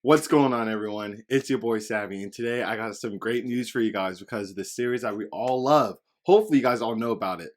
What's going on, everyone? It's your boy Savvy, and today I got some great news for you guys because the series that we all love, hopefully you guys all know about it,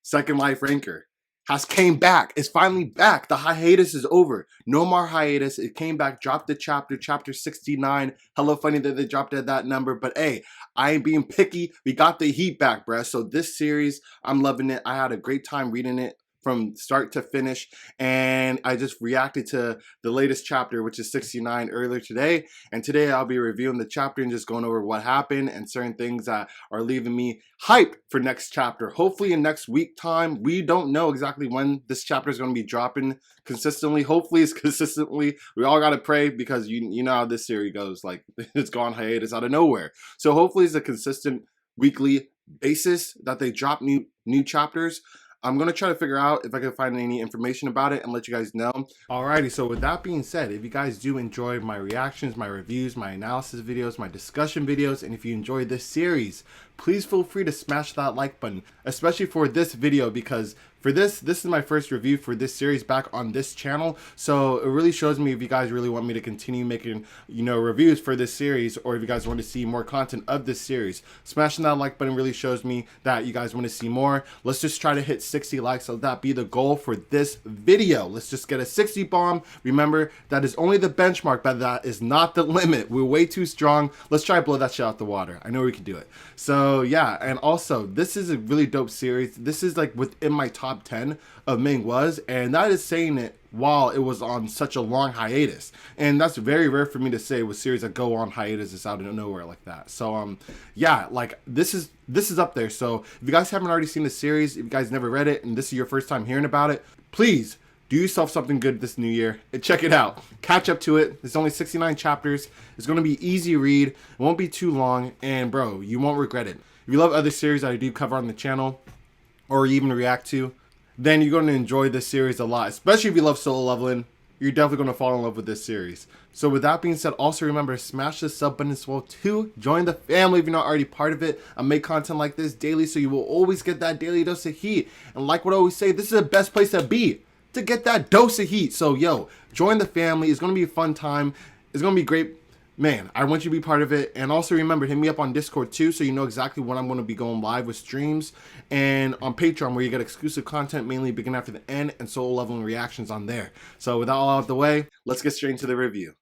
Second Life Ranker, has came back. It's finally back. The hiatus is over. No more hiatus. It came back, dropped the chapter 69. Hello, funny that they dropped at that number, but hey, I ain't being picky. We got the heat back, bruh. So this series, I'm loving it. I had a great time reading it from start to finish, and I just reacted to the latest chapter, which is 69, earlier today. And today I'll be reviewing the chapter and just going over what happened and certain things that are leaving me hyped for next chapter. Hopefully in next week time. We don't know exactly when this chapter is going to be dropping consistently. Hopefully it's consistently. We all got to pray because you know how this series goes. Like, it's gone hiatus out of nowhere. So hopefully it's a consistent weekly basis that they drop new chapters. I'm going to try to figure out if I can find any information about it and let you guys know. Alrighty, so with that being said, if you guys do enjoy my reactions, my reviews, my analysis videos, my discussion videos, and if you enjoy this series, please feel free to smash that like button, especially for this video, because for this is my first review for this series back on this channel. So it really shows me if you guys really want me to continue making, reviews for this series, or if you guys want to see more content of this series. Smashing that like button really shows me that you guys want to see more. Let's just try to hit 60 likes. So that be the goal for this video. Let's just get a 60 bomb. Remember, that is only the benchmark, but that is not the limit. We're way too strong. Let's try to blow that shit out the water. I know we can do it. So yeah, and also this is a really dope series. This is like within my top 10 of manhwas, and that is saying it while it was on such a long hiatus, and that's very rare for me to say with series that go on hiatus out of nowhere like that. So yeah, like this is up there. So if you guys haven't already seen the series, if you guys never read it and this is your first time hearing about it, please do yourself something good this new year and check it out. Catch up to it. There's only 69 chapters. It's going to be easy read. It won't be too long, and bro, you won't regret it. If you love other series that I do cover on the channel or even react to, then you're going to enjoy this series a lot, especially if you love solo leveling. You're definitely going to fall in love with this series. So with that being said, also remember, smash the sub button as well too. Join the family if you're not already part of it. I make content like this daily, so you will always get that daily dose of heat. And like what I always say, this is the best place to be, to get that dose of heat. So yo, join the family. It's going to be a fun time. It's going to be great. Man, I want you to be part of it. And also remember, hit me up on Discord too, so you know exactly when I'm going to be going live with streams, and on Patreon, where you get exclusive content, mainly begin after the end, and solo leveling reactions on there. So with that all out of the way, let's get straight into the review.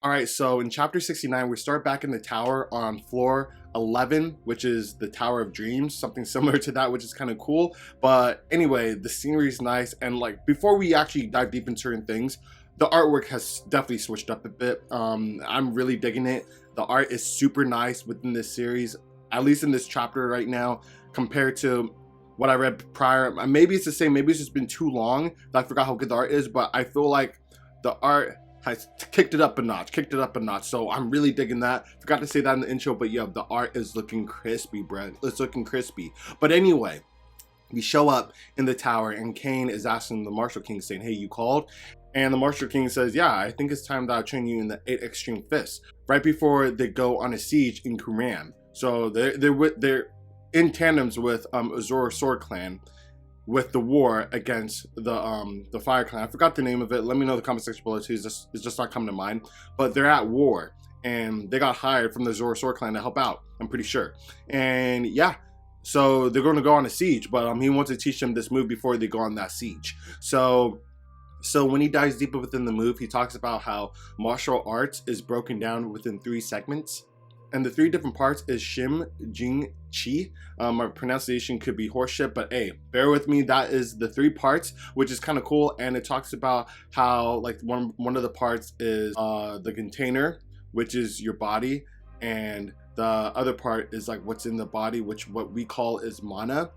Alright, so in chapter 69, we start back in the tower on floor 11, which is the Tower of Dreams, something similar to that, which is kind of cool. But anyway, the scenery is nice, and like before we actually dive deep into certain things, the artwork has definitely switched up a bit. I'm really digging it. The art is super nice within this series, at least in this chapter right now, compared to what I read prior. Maybe it's the same, maybe it's just been too long that I forgot how good the art is, but I feel like the art has kicked it up a notch, so I'm really digging that. Forgot to say that in the intro, but yeah, the art is looking crispy, bro. It's looking crispy. But anyway, we show up in the tower, and Kane is asking the Marshal King, saying, hey, you called? And the Marshal King says, yeah, I think it's time that I train you in the 8 extreme fists, right before they go on a siege in Kuran. So they're in tandems with Azor Sword Clan, with the war against the Fire Clan. I forgot the name of it. Let me know in the comment section below too. It's just not coming to mind. But they're at war, and they got hired from the Azor Sword Clan to help out, I'm pretty sure. And yeah, so they're going to go on a siege, but he wants to teach them this move before they go on that siege. So when he dives deeper within the move, he talks about how martial arts is broken down within 3 segments. And the 3 different parts is Shim, Jing, Chi. My pronunciation could be horseshit, but hey, bear with me. That is the 3 parts, which is kind of cool. And it talks about how like one of the parts is the container, which is your body, and the other part is like what's in the body, which what we call is mana,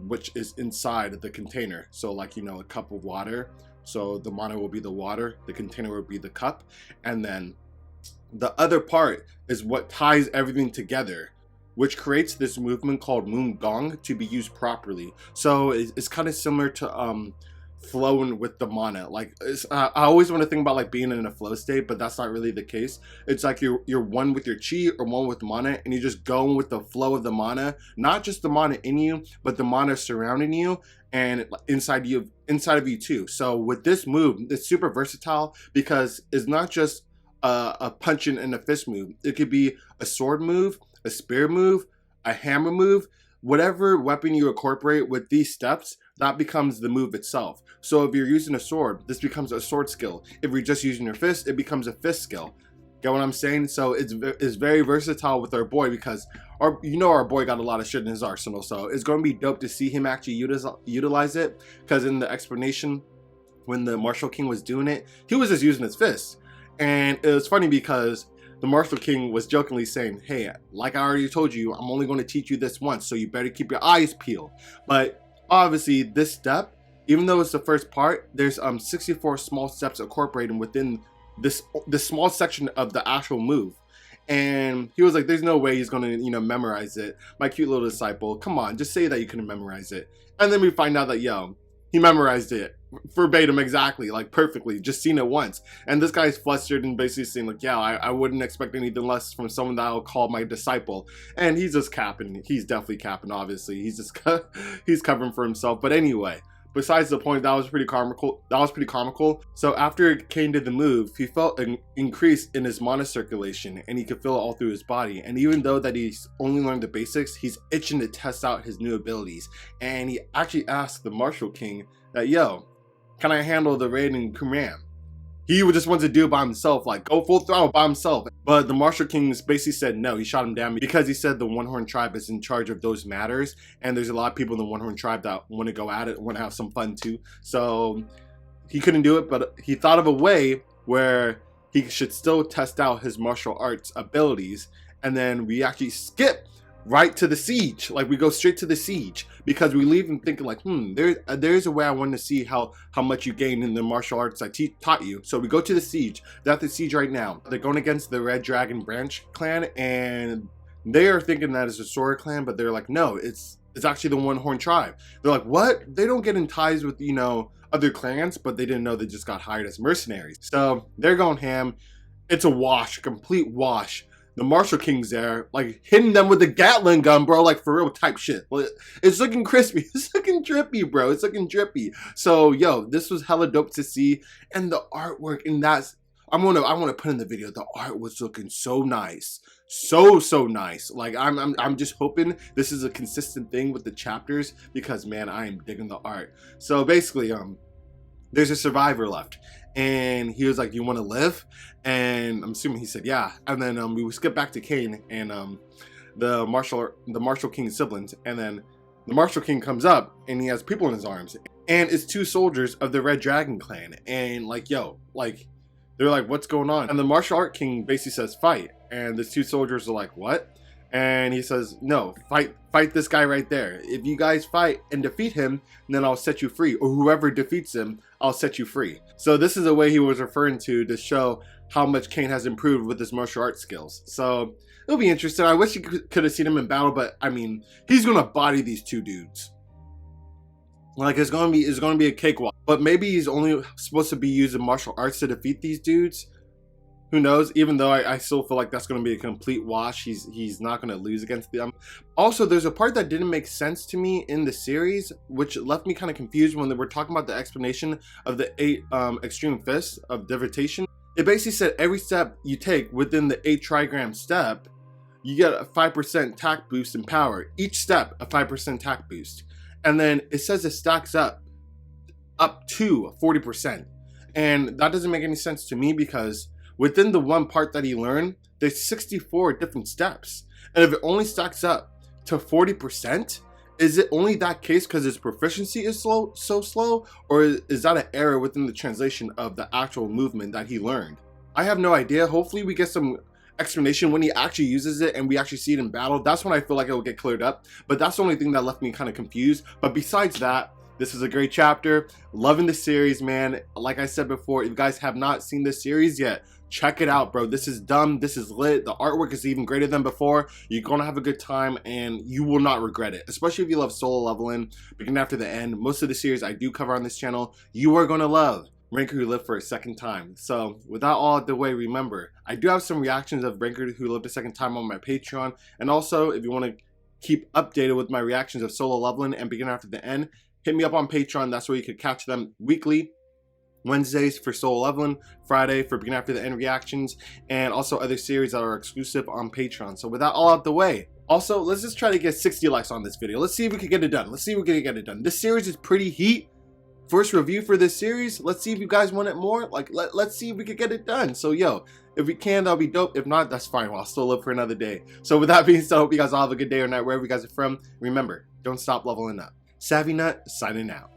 which is inside the container. So like, a cup of water. So the mana will be the water, the container will be the cup, and then the other part is what ties everything together, which creates this movement called Moon Gong to be used properly. So it's kind of similar to flowing with the mana. Like I always want to think about like being in a flow state, but that's not really the case. It's like you're one with your chi or one with mana, and you're just going with the flow of the mana, not just the mana in you, but the mana surrounding you and inside of you too. So with this move, it's super versatile because it's not just a punching and a fist move. It could be a sword move, a spear move, a hammer move. Whatever weapon you incorporate with these steps, that becomes the move itself. So if you're using a sword, this becomes a sword skill. If you're just using your fist, it becomes a fist skill. Get what I'm saying? So it's very versatile with our boy, because our boy got a lot of shit in his arsenal. So it's going to be dope to see him actually utilize it, because in the explanation, when the Martial King was doing it, he was just using his fists. And it was funny because the Martial King was jokingly saying, hey, like I already told you, I'm only going to teach you this once, so you better keep your eyes peeled. But obviously this step, even though it's the first part, there's 64 small steps incorporated within this small section of the actual move. And he was like, there's no way he's gonna, memorize it. My cute little disciple, come on, just say that you couldn't memorize it. And then we find out that, yo, he memorized it verbatim, exactly, like perfectly, just seen it once. And this guy's flustered and basically saying like, yeah, I wouldn't expect anything less from someone that I'll call my disciple. And he's just capping. He's definitely capping, obviously. He's just he's covering for himself. But anyway, besides the point, that was pretty comical. So after Kane did the move, he felt an increase in his mana circulation, and he could feel it all through his body. And even though that he's only learned the basics, he's itching to test out his new abilities. And he actually asked the Martial King that, yo, can I handle the raid in Kumram? He just wants to do it by himself, like go full throttle by himself. But the Martial King basically said no. He shot him down because he said the One Horn Tribe is in charge of those matters. And there's a lot of people in the One Horn Tribe that want to go at it, want to have some fun too. So he couldn't do it, but he thought of a way where he should still test out his martial arts abilities. And then we actually skip right to the siege. Like we go straight to the siege, because we leave him thinking like, there's a way I want to see how much you gain in the martial arts I taught you. So we go to the siege. They're at the siege right now. They're going against the Red Dragon Branch clan, and they are thinking that it's a Sora clan, but they're like, no, it's actually the One Horn Tribe. They're like, what? They don't get in ties with, other clans, but they didn't know they just got hired as mercenaries. So they're going ham. It's a wash, a complete wash. The Martial King's there, like hitting them with a Gatling gun, bro, like for real type shit. It's looking crispy. It's looking drippy, bro. It's looking drippy. So, yo, this was hella dope to see. And the artwork, and I want to put in the video, the art was looking so nice. So nice. Like I'm just hoping this is a consistent thing with the chapters, because man, I am digging the art. So basically, there's a survivor left. And he was like, you want to live? And I'm assuming he said, yeah. And then we skip back to Kane and the Martial King's siblings. And then the Martial King comes up and he has people in his arms. And it's two soldiers of the Red Dragon clan. And like, yo, like, they're like, what's going on? And the Martial Art King basically says, fight. And the two soldiers are like, what? And he says, no, fight this guy right there. If you guys fight and defeat him, then I'll set you free. Or whoever defeats him, I'll set you free. So this is a way he was referring to show how much Kane has improved with his martial arts skills. So it'll be interesting. I wish you could have seen him in battle, but I mean, he's gonna body these two dudes. Like it's gonna be a cakewalk. But maybe he's only supposed to be using martial arts to defeat these dudes. Who knows? Even though I still feel like that's going to be a complete wash. He's not going to lose against them. Also, there's a part that didn't make sense to me in the series, which left me kind of confused when they were talking about the explanation of the 8 extreme fists of divitation. It basically said every step you take within the 8 trigram step, you get a 5% attack boost in power. Each step, a 5% attack boost. And then it says it stacks up to 40%. And that doesn't make any sense to me, because within the one part that he learned, there's 64 different steps. And if it only stacks up to 40%, is it only that case because his proficiency is so slow? Or is that an error within the translation of the actual movement that he learned? I have no idea. Hopefully we get some explanation when he actually uses it and we actually see it in battle. That's when I feel like it will get cleared up. But that's the only thing that left me kind of confused. But besides that, This is a great chapter. Loving the series, man. Like I said before, if you guys have not seen this series yet, check it out, bro. This is dumb. This is lit. The artwork is even greater than before. You're gonna have a good time and you will not regret it, especially if you love solo leveling. Beginning after the end, most of the series I do cover on this channel, you are gonna love Ranker Who Lived for a Second Time. So without all out the way, remember, I do have some reactions of Ranker Who Lived a Second Time on my Patreon. And also, if you want to keep updated with my reactions of solo leveling and Beginning After the End, hit me up on Patreon. That's where you could catch them weekly. Wednesdays for solo leveling, Friday for Beginning After the End reactions, and also other series that are exclusive on Patreon. So without all out the way, also, let's just try to get 60 likes on this video. Let's see if we can get it done. Let's see if we can get it done. This series is pretty heat. First review for this series. Let's see if you guys want it more. Like, let's see if we can get it done. So, yo, if we can, that'll be dope. If not, that's fine. I'll still live for another day. So, with that being said, I hope you guys all have a good day or night wherever you guys are from. Remember, don't stop leveling up. Savvy Nut, signing out.